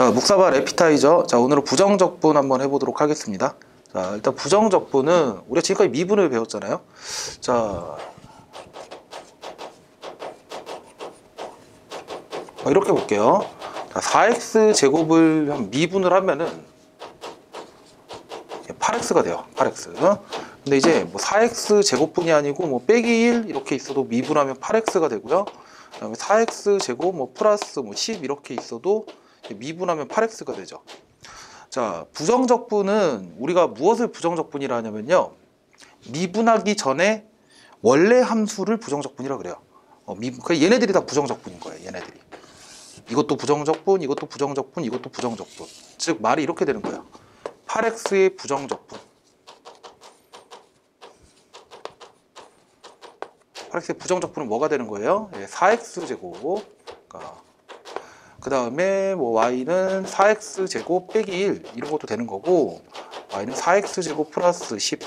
자, 묵사발 에피타이저. 자, 오늘은 부정적분 한번 해보도록 하겠습니다. 자, 일단 부정적분은 우리가 지금까지 미분을 배웠잖아요. 자, 이렇게 볼게요. 자, 4x 제곱을 미분을 하면은 8x가 돼요. 8x. 근데 이제 뭐 4x 제곱분이 아니고 뭐 빼기 1 이렇게 있어도 미분하면 8x가 되고요. 그다음에 4x 제곱 뭐 플러스 뭐 10 이렇게 있어도 미분하면 8x가 되죠. 자, 부정적분은 우리가 무엇을 부정적분이라 하냐면요, 미분하기 전에 원래 함수를 부정적분이라 그래요. 얘네들이 다 부정적분인 거예요. 얘네들이. 이것도 부정적분, 이것도 부정적분, 이것도 부정적분. 즉 말이 이렇게 되는 거예요. 8x의 부정적분. 8x의 부정적분은 뭐가 되는 거예요? 4x 제곱. 그 다음에 뭐 y는 4x 제곱 빼기 1 이런 것도 되는 거고, y는 4x 제곱 플러스 10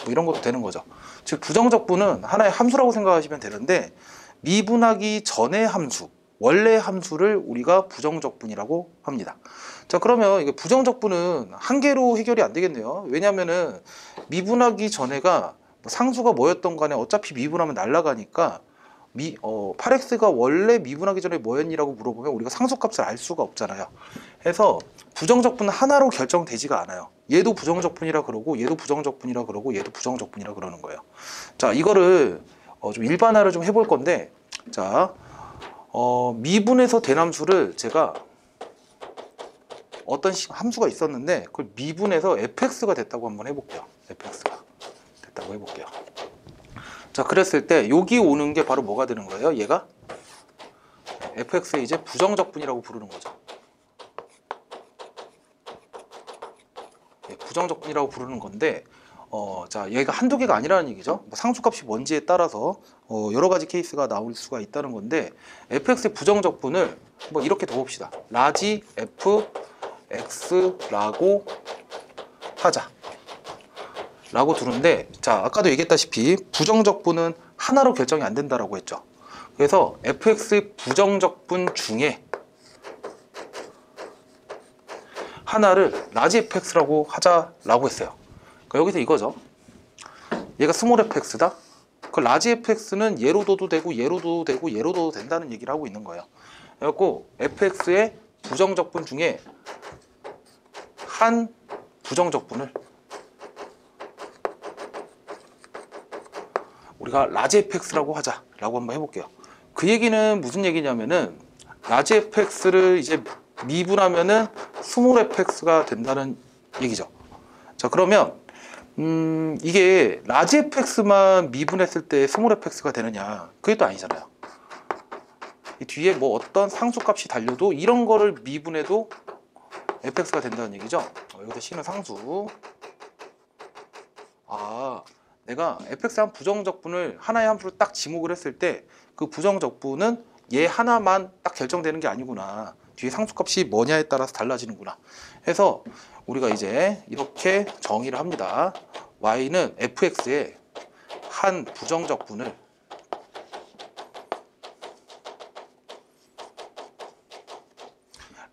뭐 이런 것도 되는 거죠. 즉 부정적분은 하나의 함수라고 생각하시면 되는데, 미분하기 전의 함수, 원래 함수를 우리가 부정적분이라고 합니다. 자, 그러면 이게 부정적분은 한 개로 해결이 안 되겠네요. 왜냐면은 미분하기 전에가 상수가 뭐였던 간에 어차피 미분하면 날아가니까 8x가 원래 미분하기 전에 뭐였니라고 물어보면 우리가 상수값을 알 수가 없잖아요. 해서 부정적분은 하나로 결정되지가 않아요. 얘도 부정적분이라 그러고, 얘도 부정적분이라 그러고, 얘도 부정적분이라 그러는 거예요. 자, 이거를 좀 일반화를 좀 해볼 건데, 자, 미분에서 된 함수를 제가 어떤 함수가 있었는데 그걸 미분해서 fx가 됐다고 한번 해볼게요. fx가 됐다고 해볼게요. 자, 그랬을 때 여기 오는 게 바로 뭐가 되는 거예요? 얘가 fx의 이제 부정적분이라고 부르는 거죠. 부정적분이라고 부르는 건데, 자, 얘가 한두 개가 아니라는 얘기죠. 상수값이 뭔지에 따라서 여러 가지 케이스가 나올 수가 있다는 건데, fx의 부정적분을 뭐 이렇게 둬봅시다. 라지 fx라고 하자 라고 두는데, 자, 아까도 얘기했다시피 부정적분은 하나로 결정이 안 된다라고 했죠. 그래서 fx의 부정적분 중에 하나를 라지 fx라고 하자라고 했어요. 그러니까 여기서 이거죠. 얘가 스몰 fx다. 그 라지 fx는 얘로 둬도 되고 얘로 둬도 되고 얘로 둬도 된다는 얘기를 하고 있는 거예요. 그래갖고 fx의 부정적분 중에 한 부정적분을 우리가 라지 fx라고 하자라고 한번 해볼게요. 그 얘기는 무슨 얘기냐면은 라지 fx를 이제 미분하면은 스몰 fx가 된다는 얘기죠. 자, 그러면 이게 라지 fx만 미분했을 때 스몰 fx가 되느냐? 그게 또 아니잖아요. 이 뒤에 뭐 어떤 상수값이 달려도 이런 거를 미분해도 fx가 된다는 얘기죠. 여기서 c는 상수. 내가 fx의 한 부정적분을 하나의 함수로 딱 지목을 했을 때 그 부정적분은 얘 하나만 딱 결정되는 게 아니구나. 뒤에 상수값이 뭐냐에 따라서 달라지는구나. 해서 우리가 이제 이렇게 정의를 합니다. y는 fx의 한 부정적분을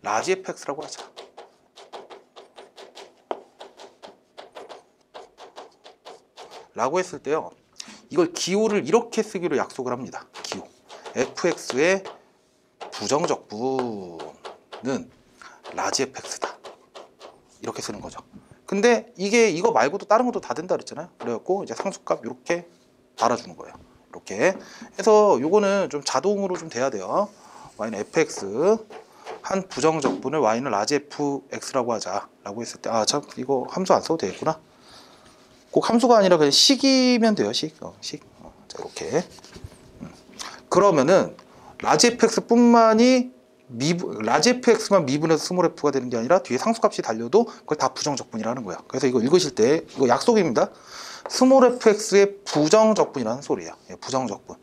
라지 fx라고 하자. 라고 했을 때요, 이걸 기호를 이렇게 쓰기로 약속을 합니다. 기호 fx의 부정적분은 라지 fx다 이렇게 쓰는 거죠. 근데 이거 말고도 다른 것도 다 된다 그랬잖아요. 그래갖고 이제 상수값 이렇게 달아주는 거예요. 이렇게 해서 요거는 좀 자동으로 좀 돼야 돼요. y는 fx 한 부정적분을 y는 라지 fx라고 하자라고 했을 때, 참 이거 함수 안 써도 되겠구나. 꼭 함수가 아니라 그냥 식이면 돼요. 식. 자, 이렇게. 그러면은 라지 fx뿐만이 라지 fx만 미분해서 스몰 f가 되는 게 아니라 뒤에 상수값이 달려도 그걸 다 부정적분이라는 거야. 그래서 이거 읽으실 때 이거 약속입니다. 스몰 fx의 부정적분이라는 소리예요. 부정적분.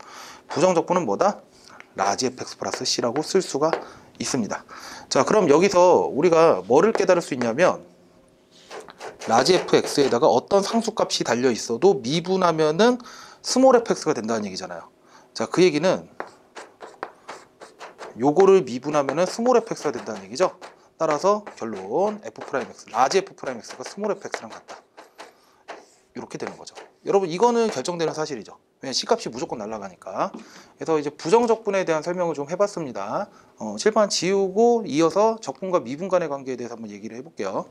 부정적분은 뭐다? 라지 fx 플러스 c라고 쓸 수가 있습니다. 자, 그럼 여기서 우리가 뭐를 깨달을 수 있냐면, 라지 fx에다가 어떤 상수값이 달려 있어도 미분하면은 스몰 fx가 된다는 얘기잖아요. 자, 그 얘기는 요거를 미분하면은 스몰 fx가 된다는 얘기죠. 따라서 결론 F'X, 라지 F'X가 스몰 fx랑 같다. 이렇게 되는 거죠. 여러분 이거는 결정되는 사실이죠. 왜냐면 C값이 무조건 날아가니까. 그래서 이제 부정적분에 대한 설명을 좀 해봤습니다. 칠판 지우고 이어서 적분과 미분 간의 관계에 대해서 한번 얘기를 해볼게요.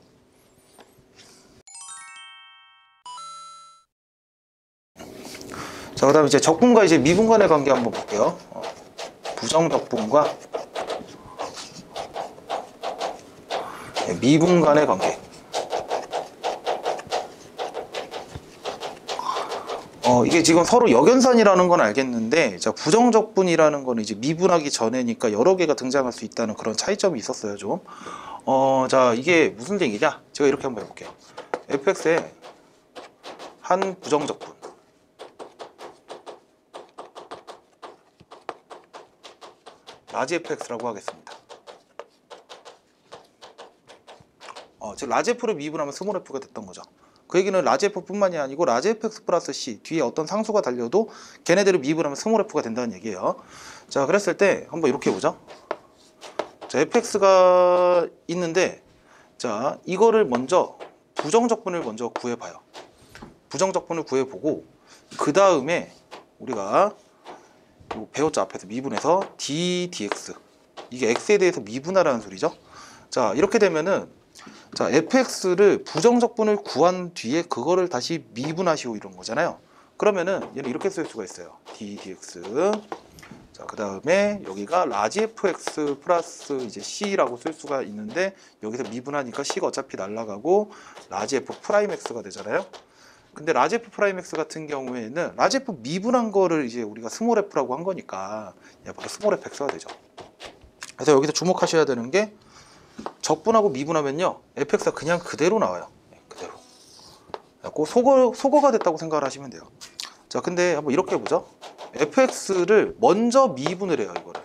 자, 그 다음에 이제 적분과 이제 미분 간의 관계 한번 볼게요. 부정적분과 미분 간의 관계. 이게 지금 서로 역연산이라는 건 알겠는데, 자, 부정적분이라는 거는 이제 미분하기 전에니까 여러 개가 등장할 수 있다는 그런 차이점이 있었어요, 좀. 자, 이게 무슨 얘기냐? 제가 이렇게 한번 해볼게요. fx의 한 부정적분. 라지 fx라고 하겠습니다. 즉 라지 f를 미분하면 스몰 f가 됐던 거죠. 그 얘기는 라지 f뿐만이 아니고 라지 fx 플러스 c 뒤에 어떤 상수가 달려도 걔네들을 미분하면 스몰 f가 된다는 얘기예요. 자, 그랬을 때 한번 이렇게 보죠. 자, fx가 있는데, 자, 이거를 먼저 부정적분을 먼저 구해봐요. 부정적분을 구해보고 그 다음에 우리가 배웠죠. 앞에서 미분해서 d dx, 이게 x에 대해서 미분하라는 소리죠. 자, 이렇게 되면은, 자, fx를 부정적분을 구한 뒤에 그거를 다시 미분하시오 이런 거잖아요. 그러면은 얘는 이렇게 쓸 수가 있어요. d dx. 자, 그 다음에 여기가 라지 fx 플러스 이제 c라고 쓸 수가 있는데, 여기서 미분하니까 c가 어차피 날라가고 라지 f 프라임 x가 되잖아요. 근데 라지 f 프라임 x 같은 경우에는 라지 f 미분한 거를 이제 우리가 스몰 f라고 한 거니까 바로 스몰 fx가 되죠. 그래서 여기서 주목하셔야 되는 게, 적분하고 미분하면요 fx가 그냥 그대로 나와요. 그대로. 그 소거가 됐다고 생각을 하시면 돼요. 자, 근데 한번 이렇게 보죠. fx를 먼저 미분을 해요. 이거를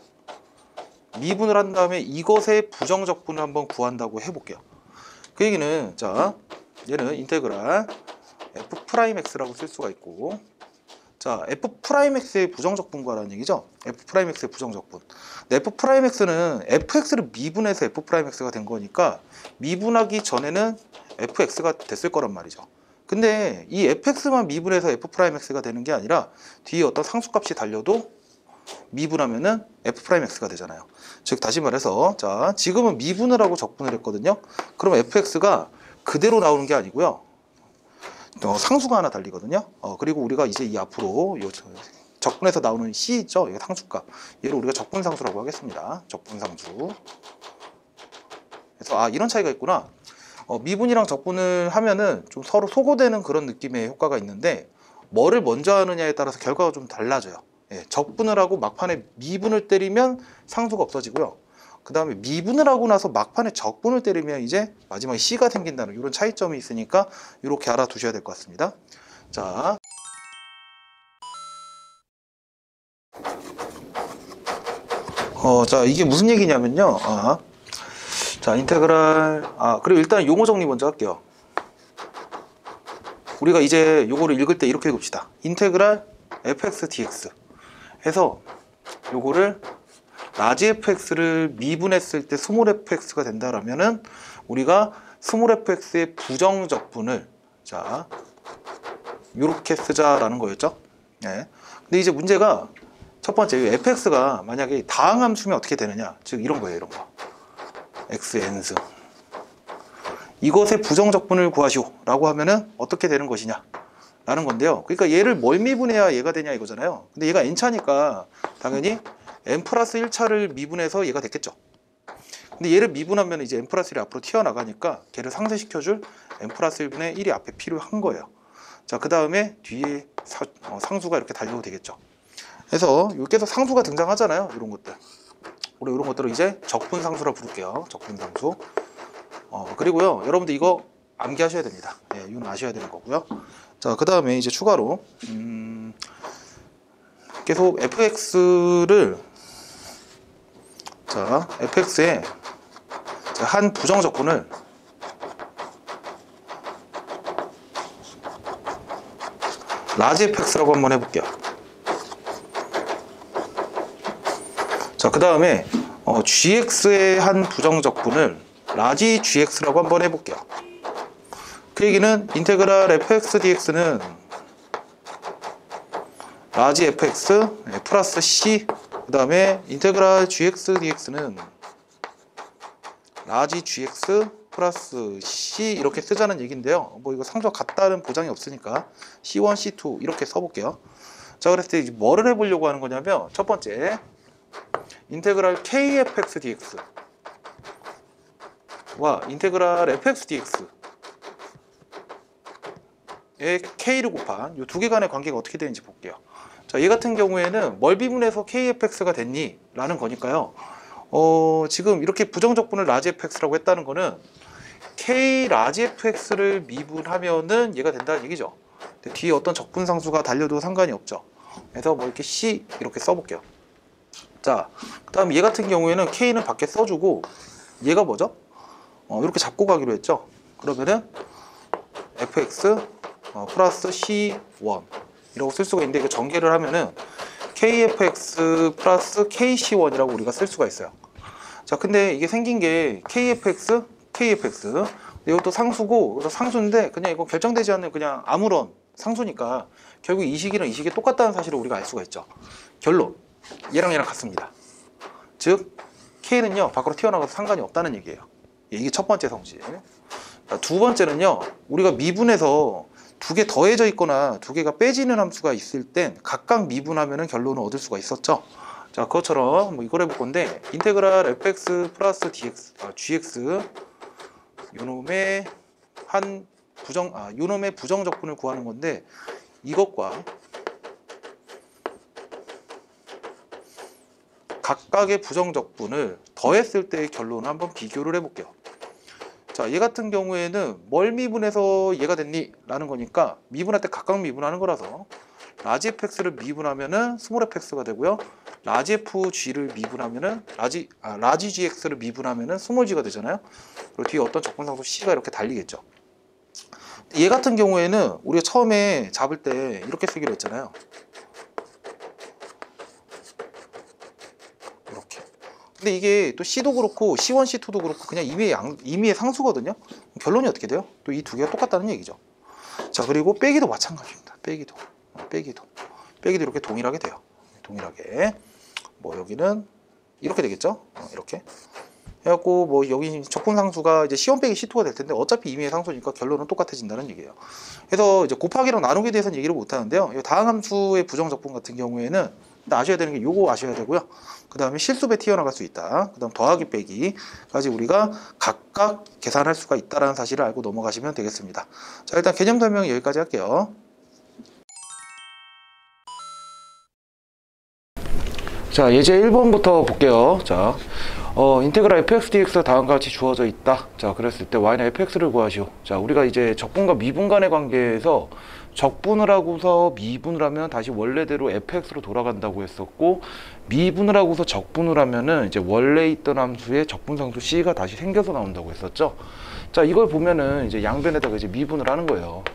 미분을 한 다음에 이것의 부정적분을 한번 구한다고 해볼게요. 그 얘기는, 자, 얘는 인테그랄 f'x라고 쓸 수가 있고, 자, f'x의 부정적분과라는 얘기죠. f'x의 부정적분. 근데 f'x는 fx를 미분해서 f'x가 된 거니까 미분하기 전에는 fx가 됐을 거란 말이죠. 근데 이 fx만 미분해서 f'x가 되는 게 아니라 뒤에 어떤 상수값이 달려도 미분하면은 f'x가 되잖아요. 즉 다시 말해서, 자, 지금은 미분을 하고 적분을 했거든요. 그럼 fx가 그대로 나오는 게 아니고요, 상수가 하나 달리거든요. 그리고 우리가 이제 이 앞으로 요 적분에서 나오는 c 있죠, 이게 상수값, 얘를 우리가 적분상수라고 하겠습니다. 적분상수. 그래서 이런 차이가 있구나. 미분이랑 적분을 하면은 좀 서로 소거되는 그런 느낌의 효과가 있는데, 뭐를 먼저 하느냐에 따라서 결과가 좀 달라져요. 예, 적분을 하고 막판에 미분을 때리면 상수가 없어지고요, 그 다음에 미분을 하고 나서 막판에 적분을 때리면 이제 마지막에 C가 생긴다는 이런 차이점이 있으니까 이렇게 알아두셔야 될 것 같습니다. 자, 자, 이게 무슨 얘기냐면요. 자, 인테그랄, 그리고 일단 용어 정리 먼저 할게요. 우리가 이제 요거를 읽을 때 이렇게 읽읍시다. 인테그랄 fx dx 해서 요거를 라지 fx를 미분했을 때 스몰 fx가 된다라면은 우리가 스몰 fx의 부정적분을, 자, 요렇게 쓰자라는 거였죠. 네. 근데 이제 문제가 첫 번째, fx가 만약에 다항함수면 어떻게 되느냐, 즉 이런 거예요. 이런 거 xn승, 이것의 부정적분을 구하시오 라고 하면은 어떻게 되는 것이냐 라는 건데요. 그러니까 얘를 뭘 미분해야 얘가 되냐 이거잖아요. 근데 얘가 n차니까 당연히 n 플러스 1차를 미분해서 얘가 됐겠죠. 근데 얘를 미분하면 이제 n 플러스 1이 앞으로 튀어나가니까 걔를 상쇄시켜줄 n 플러스 1분의 1이 앞에 필요한 거예요. 자, 그 다음에 뒤에 상수가 이렇게 달려도 되겠죠. 그래서 여기서 상수가 등장하잖아요. 이런 것들, 우리 이런 것들을 이제 적분상수라 부를게요. 적분상수. 그리고요, 여러분들 이거 암기하셔야 됩니다. 예, 이건 아셔야 되는 거고요. 자, 그 다음에 이제 추가로 계속 fx를, 자, fx의 한 부정적분을 라지 fx라고 한번 해볼게요. 자, 그 다음에 gx의 한 부정적분을 라지 gx라고 한번 해볼게요. 그 얘기는 인테그랄 fx dx는 라지 fx 플러스 c, 그 다음에 인테그랄 gx dx는 라지 gx 플러스 c 이렇게 쓰자는 얘기인데요. 뭐 이거 상수가 같다는 보장이 없으니까 c1, c2 이렇게 써볼게요. 자, 그랬을 때 이제 뭐를 해보려고 하는 거냐면, 첫 번째 인테그랄 kfx dx와 인테그랄 fx dx의 k를 곱한 이 두 개 간의 관계가 어떻게 되는지 볼게요. 자, 얘 같은 경우에는 멀비분해서 kfx가 됐니? 라는 거니까요. 지금 이렇게 부정적분을 라지 fx라고 했다는 거는 k 라지 fx를 미분하면은 얘가 된다는 얘기죠. 근데 뒤에 어떤 적분상수가 달려도 상관이 없죠. 그래서 뭐 이렇게 c 이렇게 써볼게요. 자, 그 다음 얘 같은 경우에는 k는 밖에 써주고 얘가 뭐죠? 이렇게 잡고 가기로 했죠. 그러면은 fx 플러스 c1 이라고 쓸 수가 있는데, 이거 전개를 하면은 kfx 플러스 kc1이라고 우리가 쓸 수가 있어요. 자, 근데 이게 생긴 게 kfx 이것도 상수고, 그래서 상수인데 그냥 이거 결정되지 않는 그냥 아무런 상수니까 결국 이 식이랑 이 식이 똑같다는 사실을 우리가 알 수가 있죠. 결론, 얘랑 같습니다. 즉 k는요 밖으로 튀어나가서 상관이 없다는 얘기예요. 이게 첫 번째 성질. 두 번째는요, 우리가 미분해서 두 개 더해져 있거나 두 개가 빼지는 함수가 있을 땐 각각 미분하면 결론을 얻을 수가 있었죠. 자, 그것처럼 뭐 이걸 해볼 건데, 인테그랄 fx 플러스 gx 요놈의 요놈의 부정적분을 구하는 건데, 이것과 각각의 부정적분을 더했을 때의 결론을 한번 비교를 해볼게요. 자, 얘 같은 경우에는 뭘 미분해서 얘가 됐니? 라는 거니까 미분할 때 각각 미분하는 거라서 라지 fx를 미분하면은 스몰 fx가 되고요. 라지 fg를 미분하면은 라지 gx를 미분하면은 스몰 g가 되잖아요. 그리고 뒤에 어떤 적분상수 c가 이렇게 달리겠죠. 얘 같은 경우에는 우리가 처음에 잡을 때 이렇게 쓰기로 했잖아요. 이렇게. 근데 이게 또 C도 그렇고 C1, C2도 그렇고 그냥 임의의 상수거든요. 결론이 어떻게 돼요? 또 이 두 개가 똑같다는 얘기죠. 자, 그리고 빼기도 마찬가지입니다. 빼기도 이렇게 동일하게 돼요. 동일하게. 뭐 여기는 이렇게 되겠죠. 이렇게 해갖고 뭐 여기 적분상수가 이제 C1 빼기 C2가 될 텐데 어차피 임의의 상수니까 결론은 똑같아진다는 얘기예요. 그래서 이제 곱하기랑 나누기에 대해서는 얘기를 못 하는데요. 다항함수의 부정적분 같은 경우에는 아셔야 되는 게 요거 아셔야 되고요. 그 다음에 실수배 튀어나갈 수 있다. 그 다음 더하기 빼기까지 우리가 각각 계산할 수가 있다는 사실을 알고 넘어가시면 되겠습니다. 자, 일단 개념 설명 여기까지 할게요. 자, 예제 1번부터 볼게요. 자, 인테그랄 fx dx가 다음과 같이 주어져 있다. 자, 그랬을 때 y는 fx를 구하시오. 자, 우리가 이제 적분과 미분 간의 관계에서 적분을 하고서 미분을 하면 다시 원래대로 fx로 돌아간다고 했었고, 미분을 하고서 적분을 하면은 이제 원래 있던 함수의 적분상수 c가 다시 생겨서 나온다고 했었죠. 자, 이걸 보면은 이제 양변에다가 이제 미분을 하는 거예요.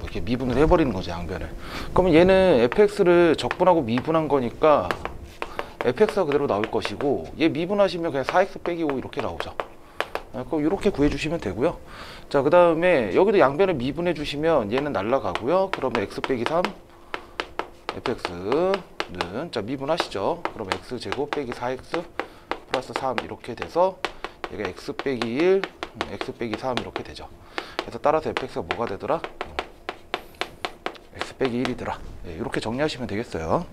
이렇게 미분을 해버리는 거죠, 양변을. 그러면 얘는 fx를 적분하고 미분한 거니까 fx가 그대로 나올 것이고, 얘 미분하시면 그냥 4x 빼기 5 이렇게 나오죠. 그럼 이렇게 구해주시면 되고요. 자, 그 다음에 여기도 양변을 미분해 주시면 얘는 날라가고요. 그러면 x 빼기 3 fx는 자 미분하시죠. 그럼 x제곱 빼기 4x 플러스 3 이렇게 돼서 얘가 x 빼기 1 x 빼기 3 이렇게 되죠. 그래서 따라서 fx가 뭐가 되더라? x 빼기 1이더라. 네, 이렇게 정리하시면 되겠어요.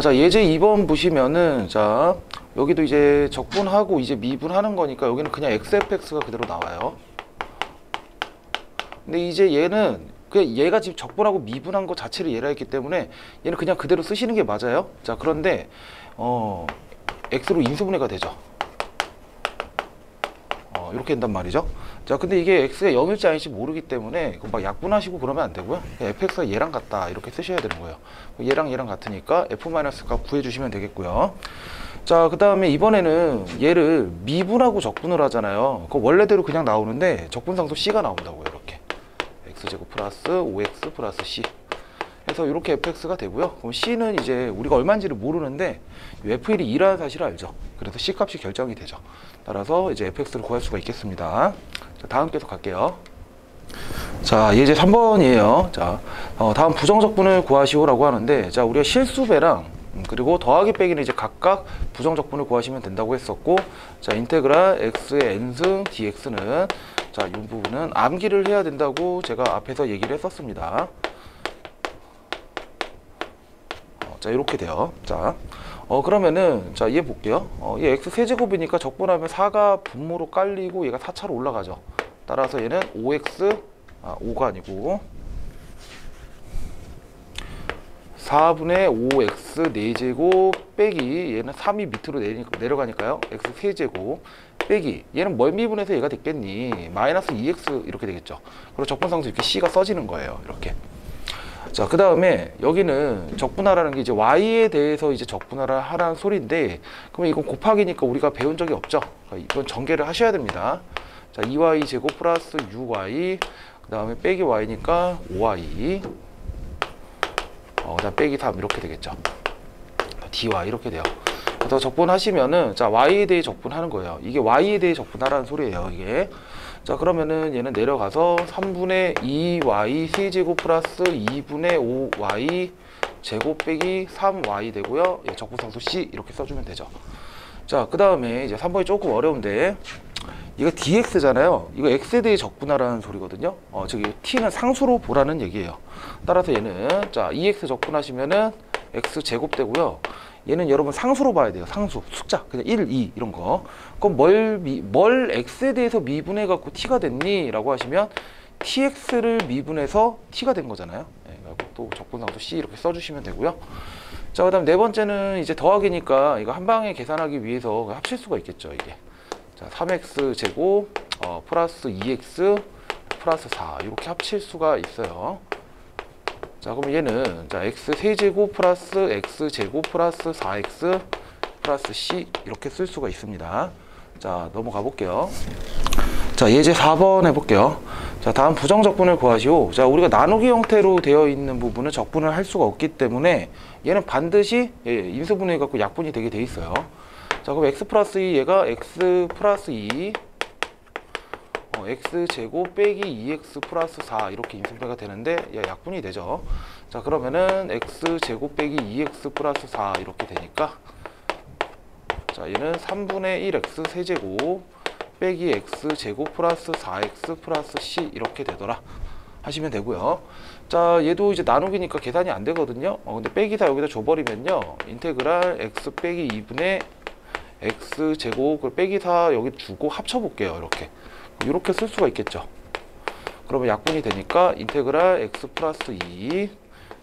자, 예제 2번 보시면은, 자, 여기도 이제 적분하고 이제 미분하는 거니까 여기는 그냥 xfx가 그대로 나와요. 근데 이제 얘는 얘가 지금 적분하고 미분한 거 자체를 얘라 했기 때문에 얘는 그냥 그대로 쓰시는 게 맞아요. 자, 그런데 x로 인수분해가 되죠. 이렇게 된단 말이죠. 자, 근데 이게 x가 0일지 아닐지 모르기 때문에 막 약분하시고 그러면 안 되고요. fx가 얘랑 같다 이렇게 쓰셔야 되는 거예요. 얘랑 같으니까 f-값 구해주시면 되겠고요. 자, 그 다음에 이번에는 얘를 미분하고 적분을 하잖아요. 그 원래대로 그냥 나오는데 적분상수 c가 나온다고요. 이렇게 x제곱 플러스 5x 플러스 c. 그래서 이렇게 fx가 되고요. 그럼 c는 이제 우리가 얼마인지를 모르는데 f1이 2라는 사실을 알죠. 그래서 c 값이 결정이 되죠. 따라서 이제 fx를 구할 수가 있겠습니다. 자, 다음 계속 갈게요. 자, 이제 3번이에요. 자, 다음 부정적분을 구하시오라고 하는데, 자, 우리가 실수배랑 그리고 더하기 빼기는 이제 각각 부정적분을 구하시면 된다고 했었고, 자, 인테그랄 x의 n승 dx는, 자, 이 부분은 암기를 해야 된다고 제가 앞에서 얘기를 했었습니다. 자, 이렇게 돼요. 자, 그러면은, 자, 얘 볼게요. 얘 x 세제곱이니까 적분하면 4가 분모로 깔리고 얘가 4차로 올라가죠. 따라서 얘는 5x, 5가 아니고 4분의 5x 4제곱 빼기 얘는 3이 밑으로 내려가니까요. x 세제곱 빼기 얘는 뭘 미분해서 얘가 됐겠니? 마이너스 2x 이렇게 되겠죠. 그리고 적분상수 이렇게 c가 써지는 거예요. 이렇게. 자, 그 다음에 여기는 적분하라는 게 이제 y에 대해서 이제 적분하라 하라는 소리인데, 그러면 이건 곱하기니까 우리가 배운 적이 없죠. 이건 전개를 하셔야 됩니다. 자, 2y 제곱 플러스 6y, 그 다음에 빼기 y니까 5y, 그 다음 빼기 3 이렇게 되겠죠. dy 이렇게 돼요. 그래서 적분하시면은, 자, y에 대해 적분하는 거예요. 이게 y에 대해 적분하라는 소리예요, 이게. 자, 그러면은 얘는 내려가서 3분의 2y 세제곱 플러스 2분의 5y 제곱 빼기 3y 되고요. 예, 적분상수 c 이렇게 써주면 되죠. 자, 그 다음에 이제 3번이 조금 어려운데, 이거 dx잖아요. 이거 x에 대해 적분하라는 소리거든요. 저기 t는 상수로 보라는 얘기예요. 따라서 얘는, 자, 2x 적분하시면은 x 제곱 되고요. 얘는 여러분 상수로 봐야 돼요. 상수, 숫자. 그냥 1, 2 이런 거. 그럼 뭘 x에 대해서 미분해 갖고 t가 됐니? 라고 하시면 tx를 미분해서 t가 된 거잖아요. 네, 또 적분상수 c 이렇게 써주시면 되고요. 자, 그 다음 네 번째는 이제 더하기니까 이거 한 방에 계산하기 위해서 합칠 수가 있겠죠, 이게. 자, 3x 제곱 플러스 2x 플러스 4 이렇게 합칠 수가 있어요. 자, 그럼 얘는, 자, x 세제곱 플러스 x 제곱 플러스 4x 플러스 c 이렇게 쓸 수가 있습니다. 자, 넘어가 볼게요. 자, 예제 4번 해볼게요. 자, 다음 부정적분을 구하시오. 자, 우리가 나누기 형태로 되어 있는 부분은 적분을 할 수가 없기 때문에 얘는 반드시 인수분해 갖고 약분이 되게 돼 있어요. 자, 그럼 x 플러스 2 얘가 x 플러스 2 x 제곱 빼기 2x 플러스 4 이렇게 인수분해가 되는데 얘 약분이 되죠. 자, 그러면은 x 제곱 빼기 2x 플러스 4 이렇게 되니까, 자, 얘는 3분의 1x 세제곱 빼기 x 제곱 플러스 4x 플러스 c 이렇게 되더라 하시면 되고요. 자, 얘도 이제 나누기니까 계산이 안 되거든요. 근데 빼기 4 여기다 줘버리면요, 인테그랄 x 빼기 2분의 x 제곱 빼기 4 여기 주고 합쳐볼게요. 이렇게 쓸 수가 있겠죠. 그러면 약분이 되니까 인테그랄 x 플러스 2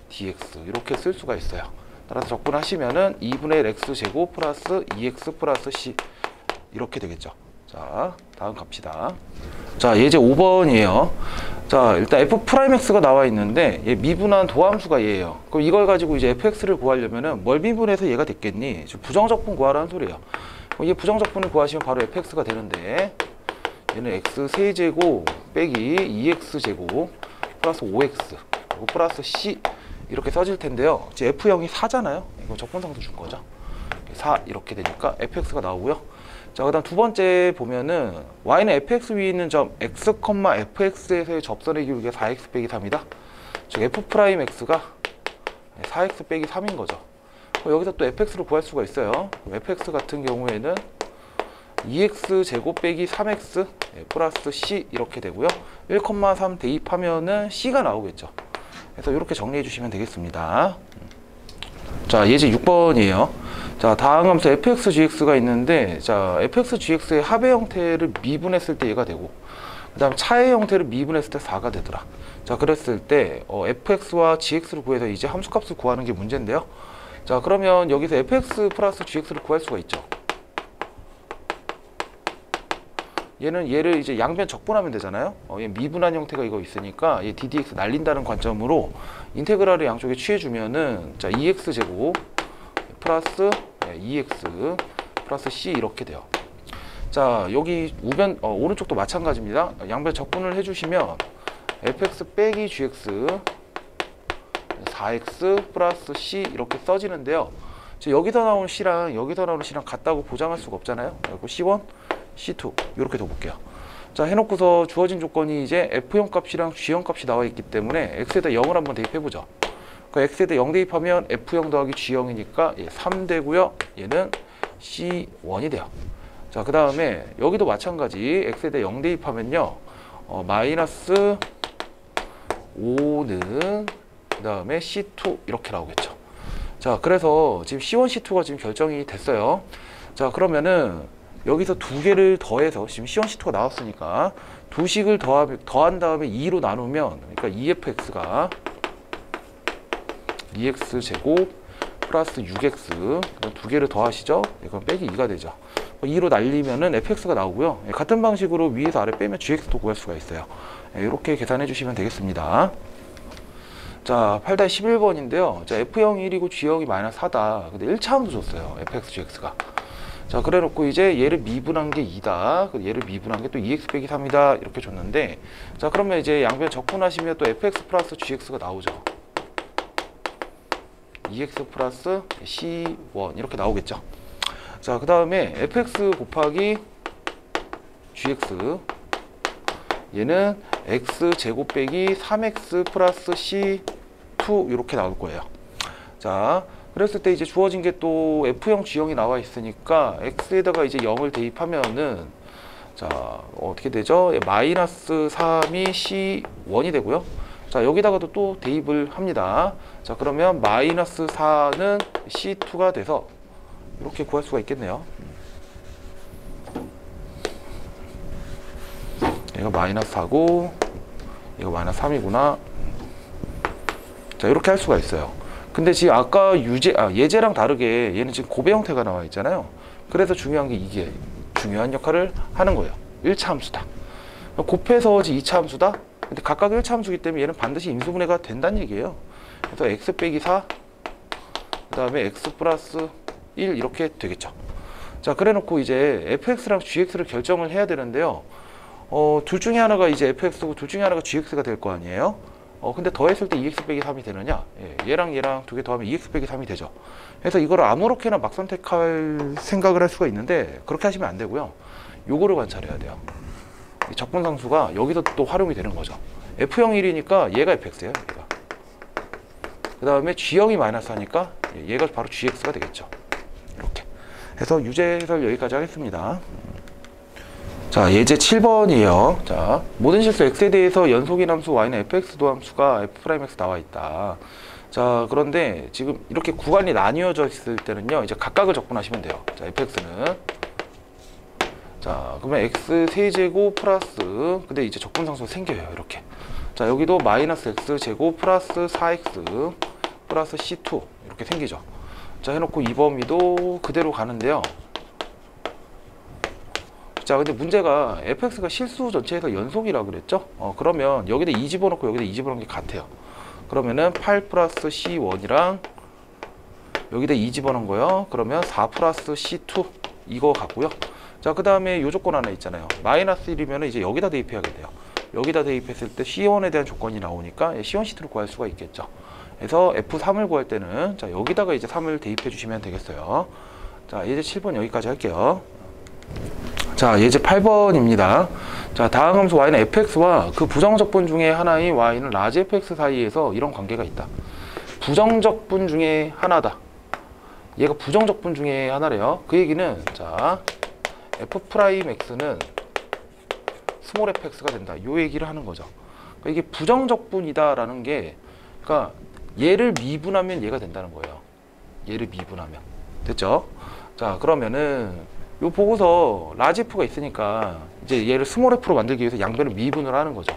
dx 이렇게 쓸 수가 있어요. 따라서 적분하시면은 2분의 x 제곱 플러스 2x 플러스 c 이렇게 되겠죠. 자, 다음 갑시다. 자, 예제 5번이에요. 자, 일단 f'x가 나와 있는데 얘 미분한 도함수가 얘예요. 그럼 이걸 가지고 이제 fx를 구하려면은 뭘 미분해서 얘가 됐겠니? 부정적분 구하라는 소리예요. 그럼 얘 부정적분을 구하시면 바로 fx가 되는데, 얘는 x 세제곱 빼기 2x 제곱 플러스 5x 그리고 플러스 c 이렇게 써질 텐데요. 이제 f형이 4잖아요. 이거 적분상수 준 거죠. 4 이렇게 되니까 fx가 나오고요. 자, 그 다음 두 번째 보면은 y는 fx 위에 있는 점 x, fx에서의 접선의 기울기가 4x 빼기 3이다. 즉 f'x가 4x 빼기 3인 거죠. 여기서 또 fx를 구할 수가 있어요. fx 같은 경우에는 2x 제곱 빼기 3x 플러스 c 이렇게 되고요. 1,3 대입하면은 c가 나오겠죠. 그래서 이렇게 정리해 주시면 되겠습니다. 자, 예제 6번이에요. 자, 다음 함수 fx,gx가 있는데, 자, fx,gx의 합의 형태를 미분했을 때 얘가 되고, 그 다음 차의 형태를 미분했을 때 4가 되더라. 자, 그랬을 때 fx와 gx를 구해서 이제 함수값을 구하는 게 문제인데요. 자, 그러면 여기서 fx 플러스 gx를 구할 수가 있죠. 얘를 이제 양변 적분하면 되잖아요. 얘 미분한 형태가 이거 있으니까 얘 ddx 날린다는 관점으로 인테그랄을 양쪽에 취해주면은, 자, 2x 제곱 플러스 2x 플러스 c 이렇게 돼요. 자, 여기 우변 오른쪽도 마찬가지입니다. 양변 적분을 해주시면 fx 빼기 gx 4x 플러스 c 이렇게 써지는데요. 여기서 나오는 c랑 여기서 나오는 c랑 같다고 보장할 수가 없잖아요. 그리고 c1, c2 이렇게 둬볼게요. 자, 해놓고서 주어진 조건이 이제 f형 값이랑 g형 값이 나와 있기 때문에 x에다 0을 한번 대입해보죠. 그러니까 x에다 0 대입하면 f형 더하기 g형이니까 3 되고요. 얘는 c1이 돼요. 자, 그 다음에 여기도 마찬가지 x에다 0 대입하면요. 마이너스 5는 그 다음에 c2 이렇게 나오겠죠. 자, 그래서 지금 c1, c2가 지금 결정이 됐어요. 자, 그러면은 여기서 두 개를 더해서 지금 c1, c2가 나왔으니까 두 식을 더한 다음에 2로 나누면 그러니까 2fx가 2x 제곱 플러스 6x 두 개를 더하시죠. 이건 빼기 2가 되죠. 2로 날리면은 fx가 나오고요. 같은 방식으로 위에서 아래 빼면 gx도 구할 수가 있어요. 이렇게 계산해 주시면 되겠습니다. 자, 8-11번인데요. 자, f형이 1이고 g형이 마이너스 4다. 근데 1차함도 줬어요. fx, gx가. 자, 그래 놓고 이제 얘를 미분한 게 2다. 얘를 미분한 게 또 2x 빼기 3이다. 이렇게 줬는데, 자, 그러면 이제 양변 적분하시면 또 fx 플러스 gx가 나오죠. 2x 플러스 c1 이렇게 나오겠죠. 자, 그 다음에 fx 곱하기 gx 얘는 x 제곱 빼기 3x 플러스 c2 이렇게 나올 거예요. 자, 그랬을 때 이제 주어진 게 또 f형 g형이 나와 있으니까 x에다가 이제 0을 대입하면은 자, 어떻게 되죠? 마이너스 3이 c1이 되고요. 자, 여기다가도 또 대입을 합니다. 자, 그러면 마이너스 4는 c2가 돼서 이렇게 구할 수가 있겠네요. 얘가 마이너스 4고 얘가 마이너스 3이구나. 자, 이렇게 할 수가 있어요. 근데 지금 아까 예제랑 다르게 얘는 지금 고배 형태가 나와 있잖아요. 그래서 중요한 게 이게 중요한 역할을 하는 거예요. 1차 함수다. 곱해서 2차 함수다. 근데 각각 1차 함수기 때문에 얘는 반드시 인수분해가 된다는 얘기예요. 그래서 x 빼기 4, 그 다음에 x 플러스 1 이렇게 되겠죠. 자, 그래 놓고 이제 fx랑 gx를 결정을 해야 되는데요. 둘 중에 하나가 이제 fx고 둘 중에 하나가 gx가 될 거 아니에요. 근데 더했을 때 2x 빼기 3이 되느냐? 예, 얘랑 두 개 더하면 2x 빼기 3이 되죠. 그래서 이걸 아무렇게나 막 선택할 생각을 할 수가 있는데 그렇게 하시면 안 되고요. 요거를 관찰해야 돼요. 적분상수가 여기서 또 활용이 되는 거죠. f형 1이니까 얘가 fx예요. 얘가. 그 다음에 g형이 마이너스 하니까 얘가 바로 gx가 되겠죠. 이렇게 해서 유제 해설 여기까지 하겠습니다. 자, 예제 7번이에요. 자, 모든 실수 x에 대해서 연속인 함수 y는 fx 도함수가 f'x 나와 있다. 자, 그런데 지금 이렇게 구간이 나뉘어져 있을 때는요, 이제 각각을 적분하시면 돼요. 자, fx는 자, 그러면 x 세제곱 플러스 근데 이제 적분상수가 생겨요. 이렇게. 자, 여기도 마이너스 x 제곱 플러스 4x 플러스 c2 이렇게 생기죠. 자, 해놓고 이 범위도 그대로 가는데요. 자, 근데 문제가 fx가 실수 전체에서 연속이라고 그랬죠? 그러면 여기다 2 집어넣고 여기다 2 집어넣은 게 같아요. 그러면은 8 플러스 c1이랑 여기다 2 집어넣은 거요. 그러면 4 플러스 c2 이거 같고요. 자, 그 다음에 요 조건 하나 있잖아요. 마이너스 1이면 이제 여기다 대입해야게 돼요. 여기다 대입했을 때 c1에 대한 조건이 나오니까 c1, c2를 구할 수가 있겠죠. 그래서 f3을 구할 때는 자, 여기다가 이제 3을 대입해 주시면 되겠어요. 자, 예제 7번 여기까지 할게요. 자, 예제 8번입니다. 자, 다음 함수 y는 fx와 그 부정적분 중에 하나인 y는 라지 fx 사이에서 이런 관계가 있다. 부정적분 중에 하나다. 얘가 부정적분 중에 하나래요. 그 얘기는 자, f'x는 스몰 fx가 된다. 요 얘기를 하는 거죠. 그러니까 이게 부정적분이다라는 게 그러니까 얘를 미분하면 얘가 된다는 거예요. 얘를 미분하면. 됐죠? 자, 그러면은 요 보고서 라지 f가 있으니까 이제 얘를 스몰 f로 만들기 위해서 양변을 미분을 하는 거죠.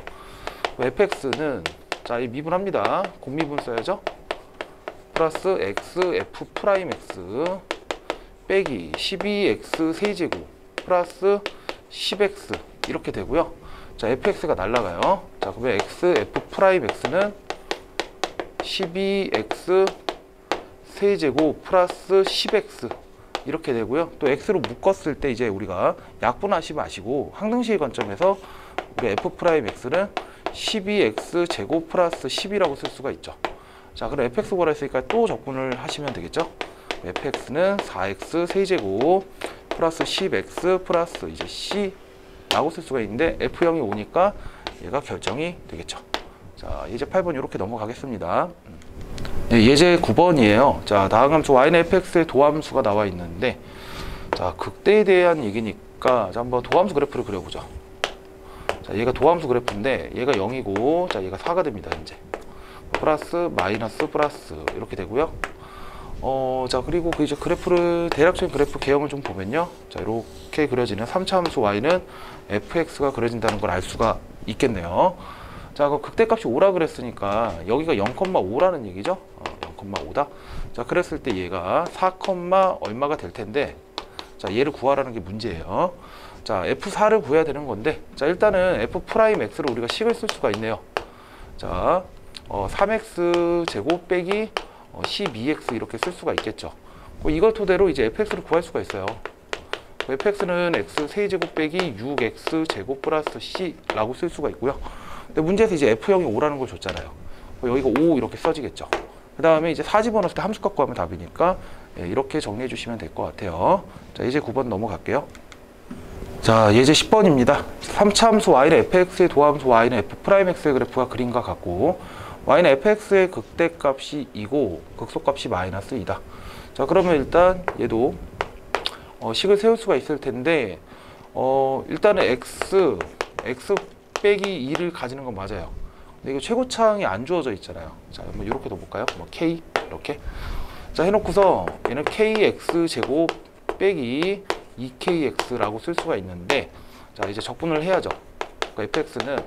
fx는 자, 이 미분합니다. 곱미분 써야죠. 플러스 x f 프라임 x 빼기 12x 세제곱 플러스 10x 이렇게 되고요. 자, fx가 날라가요. 자, 그러면 x f 프라임 x는 12x 세제곱 플러스 10x 이렇게 되고요. 또 x로 묶었을 때 이제 우리가 약분하지 마시고 항등식의 관점에서 우리 f 프라임 x는 12x 제곱 플러스 10이라고 쓸 수가 있죠. 자, 그럼 fx 구하라 했으니까 또 적분을 하시면 되겠죠. fx는 4x 세제곱 플러스 10x 플러스 이제 c 라고 쓸 수가 있는데 f0이 오니까 얘가 결정이 되겠죠. 자, 예제 8번 이렇게 넘어가겠습니다. 네, 예제 9번이에요. 자, 다음 함수 y는 fx의 도함수가 나와 있는데, 자, 극대에 대한 얘기니까 자, 한번 도함수 그래프를 그려보죠. 자, 얘가 도함수 그래프인데 얘가 0이고, 자, 얘가 4가 됩니다. 이제 플러스 마이너스 플러스 이렇게 되고요. 자, 그리고 그 이제 그래프를 대략적인 그래프 개형을 좀 보면요. 자, 이렇게 그려지는 3차 함수 y는 fx가 그려진다는 걸 알 수가 있겠네요. 자, 그 극대값이 5라 그랬으니까 여기가 0,5라는 얘기죠. 0,5다. 자, 그랬을 때 얘가 4, 얼마가 될 텐데, 자, 얘를 구하라는 게 문제예요. 자, f4를 구해야 되는 건데, 자, 일단은 f'x를 우리가 식을 쓸 수가 있네요. 자, 3x 제곱 빼기 12x 이렇게 쓸 수가 있겠죠. 이걸 토대로 이제 fx를 구할 수가 있어요. fx는 x 세제곱 빼기 6x 제곱 플러스 c라고 쓸 수가 있고요. 근데 문제에서 이제 f0이 5라는 걸 줬잖아요. 여기가 5 이렇게 써지겠죠. 그 다음에 이제 4 집어넣을 때 함수 갖고 하면 답이니까 이렇게 정리해 주시면 될 것 같아요. 자, 예제 9번 넘어갈게요. 자, 예제 10번입니다. 3차 함수 y는 fx의 도함수 y는 f'x의 그래프가 그림과 같고, y는 fx의 극대값이 2고 극소값이 마이너스 2다. 자, 그러면 일단 얘도 식을 세울 수가 있을 텐데, 일단은 x 빼기 2를 가지는 건 맞아요. 근데 이거 최고차항이 안 주어져 있잖아요. 자, 한번 이렇게 넣어볼까요? 뭐 k 이렇게. 자, 해놓고서 얘는 kx 제곱 빼기 2kx라고 쓸 수가 있는데, 자, 이제 적분을 해야죠. 그러니까 fx는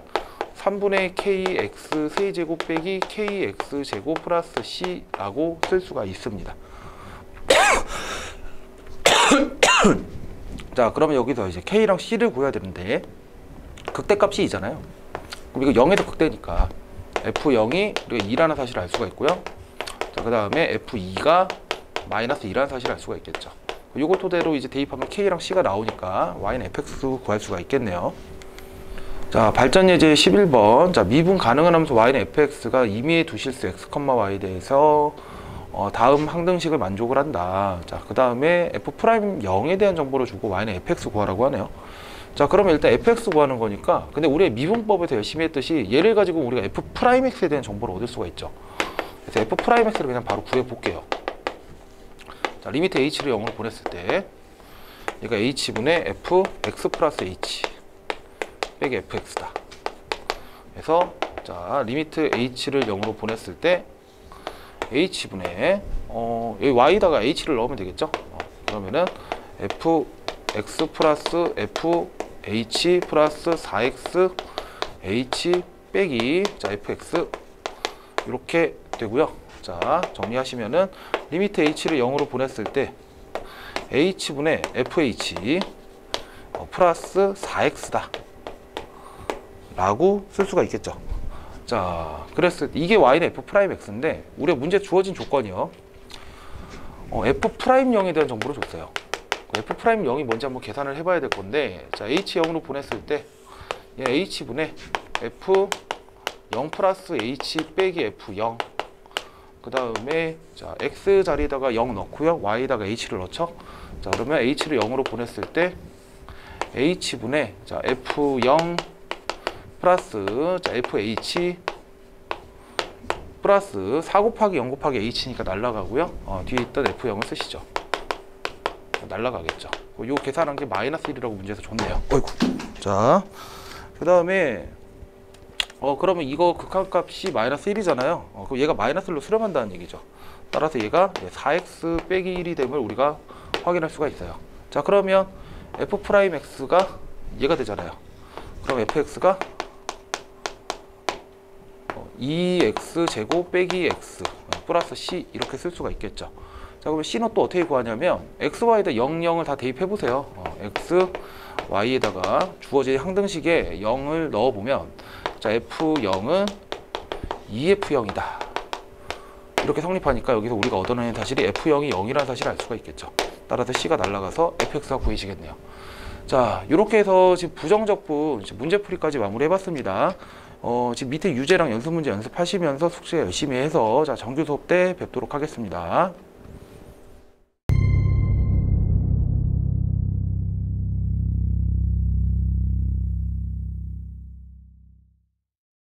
3분의 kx 세제곱 빼기 kx 제곱 플러스 c라고 쓸 수가 있습니다. 자, 그러면 여기서 이제 k랑 c를 구해야 되는데, 극대값이 2잖아요. 그럼 이거 0에서 극대니까 f0이 우리가 2라는 사실을 알 수가 있고요. 자, 그 다음에 f2가 마이너스 2라는 사실을 알 수가 있겠죠. 요거 토대로 이제 대입하면 k랑 c가 나오니까 y는 fx 구할 수가 있겠네요. 자, 발전 예제 11번. 자, 미분 가능한 함수 y는 fx가 임의의 두 실수 x, y에 대해서 다음 항등식을 만족을 한다. 자, 그 다음에 f'0에 대한 정보를 주고 y는 fx 구하라고 하네요. 자, 그러면 일단 fx 구하는 거니까, 근데 우리의 미분법에서 열심히 했듯이 얘를 가지고 우리가 f'x에 대한 정보를 얻을 수가 있죠. 그래서 f'x를 그냥 바로 구해 볼게요. 자, 리미트 h를 0으로 보냈을 때 얘가 h분의 fx 플러스 h 빼기 fx다. 그래서 자, 리미트 h를 0으로 보냈을 때 h분의 여기 y에다가 h를 넣으면 되겠죠. 그러면은 fx 플러스 fh 플러스 4x h 빼기 자 fx 이렇게 되고요. 자, 정리하시면은 리미트 h를 0으로 보냈을 때 h분의 fh 플러스 4x다 라고 쓸 수가 있겠죠. 자, 그랬을 때 이게 y는 f'x인데 우리가 문제 주어진 조건이요. f'0에 대한 정보를 줬어요. f'0이 뭔지 한번 계산을 해봐야 될 건데, 자, h0으로 보냈을 때 얘 h분의 f0 플러스 h 빼기 f0 그 다음에 자, x 자리에다가 0 넣고요. y에다가 h를 넣죠. 자, 그러면 h를 0으로 보냈을 때 h분의 자, f0 플러스 자, fh 플러스 4 곱하기 0 곱하기 h니까 날라가고요. 뒤에 있던 f0을 쓰시죠. 날라가겠죠. 요 계산한 게 마이너스 1이라고 문제에서 줬네요. 어이구. 자, 그 다음에 그러면 이거 극한값이 마이너스 1이잖아요. 그럼 얘가 마이너스 1로 수렴한다는 얘기죠. 따라서 얘가 4x 빼기 1이 됨을 우리가 확인할 수가 있어요. 자, 그러면 f'x가 얘가 되잖아요. 그럼 fx가 2x 제곱 빼기 x 플러스 c 이렇게 쓸 수가 있겠죠. 자, 그러면 c는 또 어떻게 구하냐면 x, y에다 0, 0을 다 대입해 보세요. x, y에다가 주어진 항등식에 0을 넣어보면 자, f0은 2f0이다 이렇게 성립하니까 여기서 우리가 얻어내는 사실이 f0이 0이라는 사실을 알 수가 있겠죠. 따라서 c가 날라가서 fx가 구해지겠네요. 자, 이렇게 해서 지금 부정적분 문제풀이까지 마무리해봤습니다. 지금 밑에 유제랑 연습 문제 연습하시면서 숙제 열심히 해서 자, 정규 수업 때 뵙도록 하겠습니다.